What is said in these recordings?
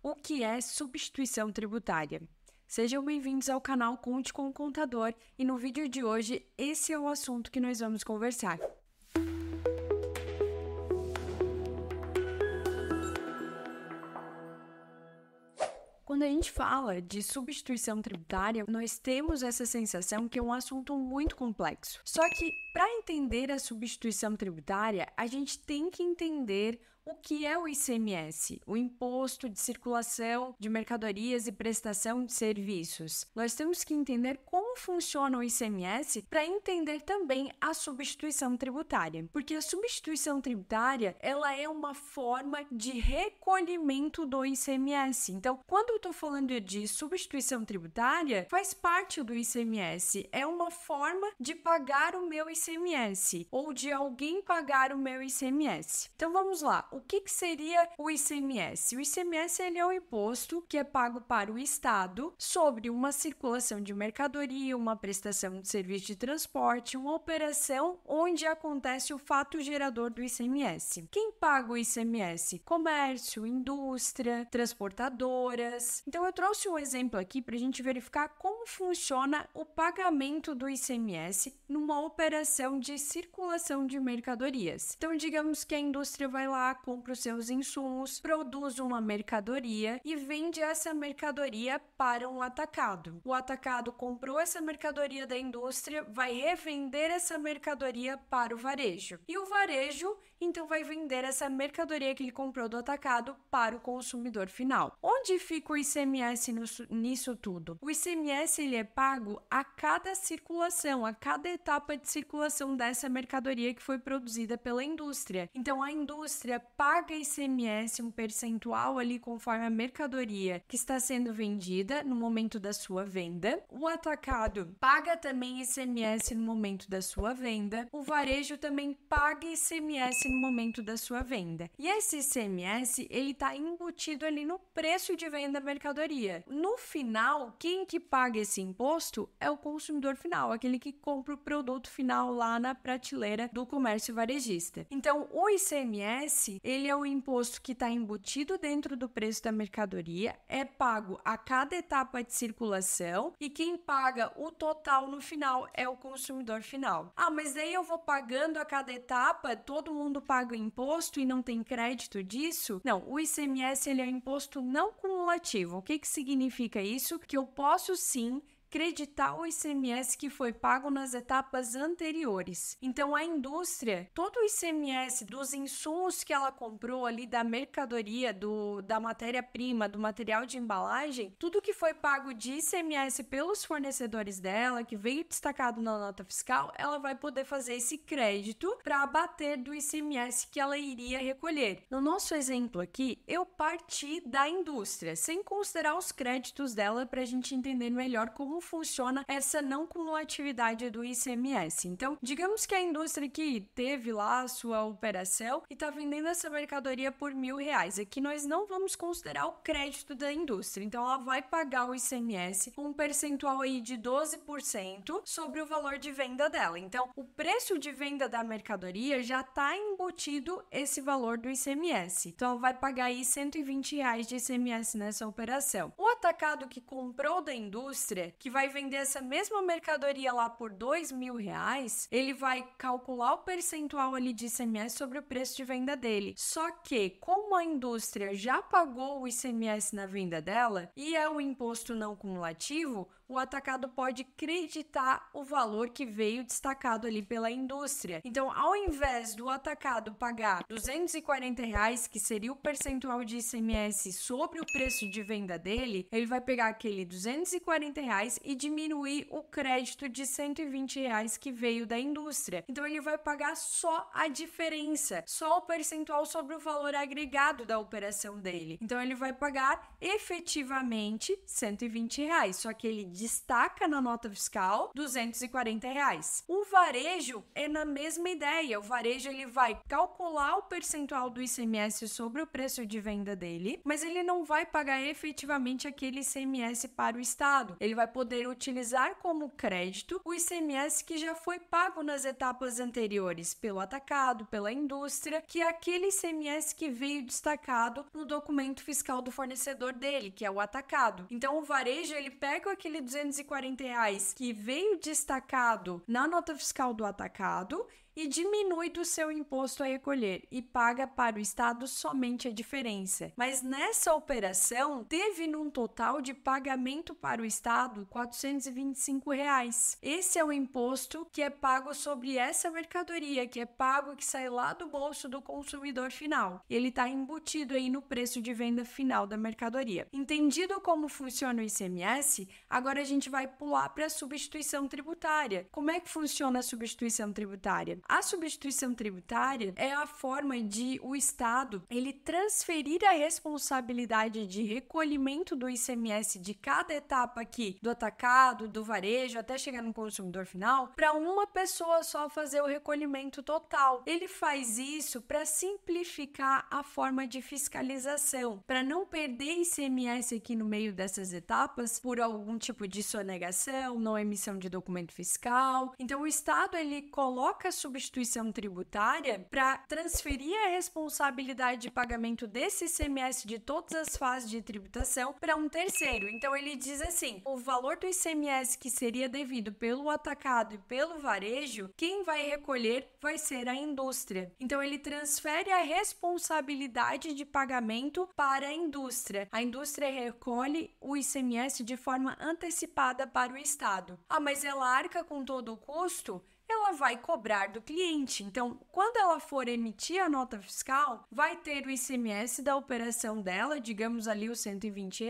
O que é substituição tributária? Sejam bem-vindos ao canal Conte com o Contador e no vídeo de hoje esse é o assunto que nós vamos conversar. Quando a gente fala de substituição tributária, nós temos essa sensação que é um assunto muito complexo. Só que, para entender a substituição tributária, a gente tem que entender o que é o ICMS, o Imposto de Circulação de Mercadorias e Prestação de Serviços. Nós temos que entender como funciona o ICMS para entender também a substituição tributária, porque a substituição tributária ela é uma forma de recolhimento do ICMS. Então, quando eu estou falando de substituição tributária, faz parte do ICMS, é uma forma de pagar o meu ICMS ou de alguém pagar o meu ICMS. Então, vamos lá. O que seria o ICMS? O ICMS ele é um imposto que é pago para o Estado sobre uma circulação de mercadoria, uma prestação de serviço de transporte, uma operação onde acontece o fato gerador do ICMS. Quem paga o ICMS? Comércio, indústria, transportadoras. Então, eu trouxe um exemplo aqui para a gente verificar como funciona o pagamento do ICMS numa operação de circulação de mercadorias. Então, digamos que a indústria vai lá, compra os seus insumos, produz uma mercadoria e vende essa mercadoria para um atacado. O atacado comprou essa mercadoria da indústria, vai revender essa mercadoria para o varejo. E o varejo, então, vai vender essa mercadoria que ele comprou do atacado para o consumidor final. Onde fica o ICMS nisso tudo? O ICMS ele é pago a cada circulação, a cada etapa de circulação dessa mercadoria que foi produzida pela indústria. Então, a indústria paga ICMS, um percentual ali conforme a mercadoria que está sendo vendida no momento da sua venda. O atacado paga também ICMS no momento da sua venda. O varejo também paga ICMS no momento da sua venda. E esse ICMS, ele está embutido ali no preço de venda da mercadoria. No final, quem que paga esse imposto é o consumidor final, aquele que compra o produto final lá na prateleira do comércio varejista. Então, o ICMS, ele é um imposto que está embutido dentro do preço da mercadoria, é pago a cada etapa de circulação e quem paga o total no final é o consumidor final. Ah, mas daí eu vou pagando a cada etapa, todo mundo paga o imposto e não tem crédito disso? Não, o ICMS ele é um imposto não cumulativo. O que significa isso? Que eu posso sim creditar o ICMS que foi pago nas etapas anteriores. Então, a indústria, todo o ICMS dos insumos que ela comprou ali, da mercadoria, da matéria-prima, do material de embalagem, tudo que foi pago de ICMS pelos fornecedores dela, que veio destacado na nota fiscal, ela vai poder fazer esse crédito para abater do ICMS que ela iria recolher. No nosso exemplo aqui, eu parti da indústria, sem considerar os créditos dela para a gente entender melhor como funciona essa não cumulatividade do ICMS. Então, digamos que a indústria que teve lá a sua operação e está vendendo essa mercadoria por R$1.000. Aqui nós não vamos considerar o crédito da indústria. Então, ela vai pagar o ICMS com um percentual aí de 12% sobre o valor de venda dela. Então, o preço de venda da mercadoria já está embutido esse valor do ICMS. Então, ela vai pagar aí R$120 de ICMS nessa operação. O atacado que comprou da indústria, que vai vender essa mesma mercadoria lá por R$2.000, ele vai calcular o percentual ali de ICMS sobre o preço de venda dele. Só que, como a indústria já pagou o ICMS na venda dela e é um imposto não cumulativo, o atacado pode creditar o valor que veio destacado ali pela indústria. Então, ao invés do atacado pagar R$240, que seria o percentual de ICMS sobre o preço de venda dele, ele vai pegar aquele R$240 e diminuir o crédito de R$120 que veio da indústria. Então, ele vai pagar só a diferença, só o percentual sobre o valor agregado da operação dele. Então, ele vai pagar efetivamente R$120, só que ele destaca na nota fiscal R$240. O varejo é na mesma ideia. O varejo ele vai calcular o percentual do ICMS sobre o preço de venda dele, mas ele não vai pagar efetivamente aquele ICMS para o Estado. Ele vai poder poder utilizar como crédito o ICMS que já foi pago nas etapas anteriores pelo atacado, pela indústria, que é aquele ICMS que veio destacado no documento fiscal do fornecedor dele, que é o atacado. Então, o varejo, ele pega aquele R$ 240 que veio destacado na nota fiscal do atacado e diminui do seu imposto a recolher e paga para o Estado somente a diferença. Mas nessa operação, teve num total de pagamento para o Estado R$ 425. Esse é o imposto que é pago sobre essa mercadoria, que é pago, que sai lá do bolso do consumidor final. Ele está embutido aí no preço de venda final da mercadoria. Entendido como funciona o ICMS, agora a gente vai pular para a substituição tributária. Como é que funciona a substituição tributária? A substituição tributária é a forma de o Estado ele transferir a responsabilidade de recolhimento do ICMS de cada etapa aqui, do atacado, do varejo, até chegar no consumidor final, para uma pessoa só fazer o recolhimento total. Ele faz isso para simplificar a forma de fiscalização, para não perder ICMS aqui no meio dessas etapas por algum tipo de sonegação, não emissão de documento fiscal. Então, o Estado ele coloca a substituição tributária para transferir a responsabilidade de pagamento desse ICMS de todas as fases de tributação para um terceiro. Então, ele diz assim, o valor do ICMS que seria devido pelo atacado e pelo varejo, quem vai recolher vai ser a indústria. Então, ele transfere a responsabilidade de pagamento para a indústria. A indústria recolhe o ICMS de forma antecipada para o Estado. Ah, mas ela arca com todo o custo? Ela vai cobrar do cliente. Então, quando ela for emitir a nota fiscal, vai ter o ICMS da operação dela, digamos ali os R$ 120,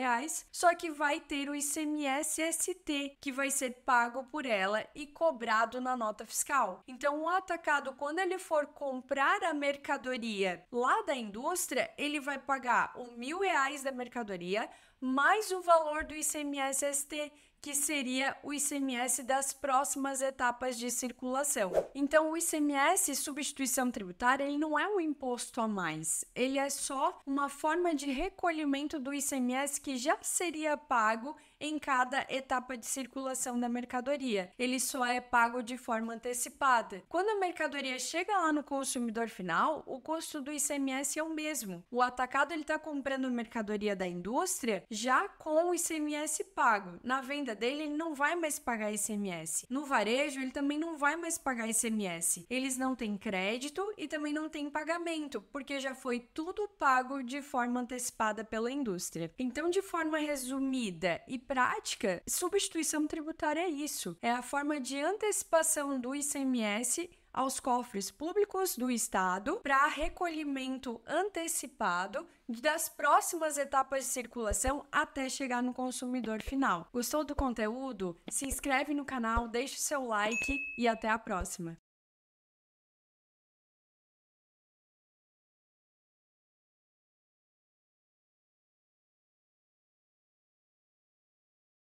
só que vai ter o ICMS-ST, que vai ser pago por ela e cobrado na nota fiscal. Então, o atacado, quando ele for comprar a mercadoria lá da indústria, ele vai pagar os R$ 1.000 da mercadoria, mais o valor do ICMS-ST, que seria o ICMS das próximas etapas de circulação. Então, o ICMS, substituição tributária, ele não é um imposto a mais, ele é só uma forma de recolhimento do ICMS que já seria pago em cada etapa de circulação da mercadoria. Ele só é pago de forma antecipada. Quando a mercadoria chega lá no consumidor final, o custo do ICMS é o mesmo. O atacado ele está comprando mercadoria da indústria já com o ICMS pago. Na venda dele, ele não vai mais pagar ICMS. No varejo, ele também não vai mais pagar ICMS. Eles não têm crédito e também não têm pagamento, porque já foi tudo pago de forma antecipada pela indústria. Então, de forma resumida e prática, substituição tributária é isso. É a forma de antecipação do ICMS aos cofres públicos do Estado para recolhimento antecipado das próximas etapas de circulação até chegar no consumidor final. Gostou do conteúdo? Se inscreve no canal, deixa o seu like e até a próxima!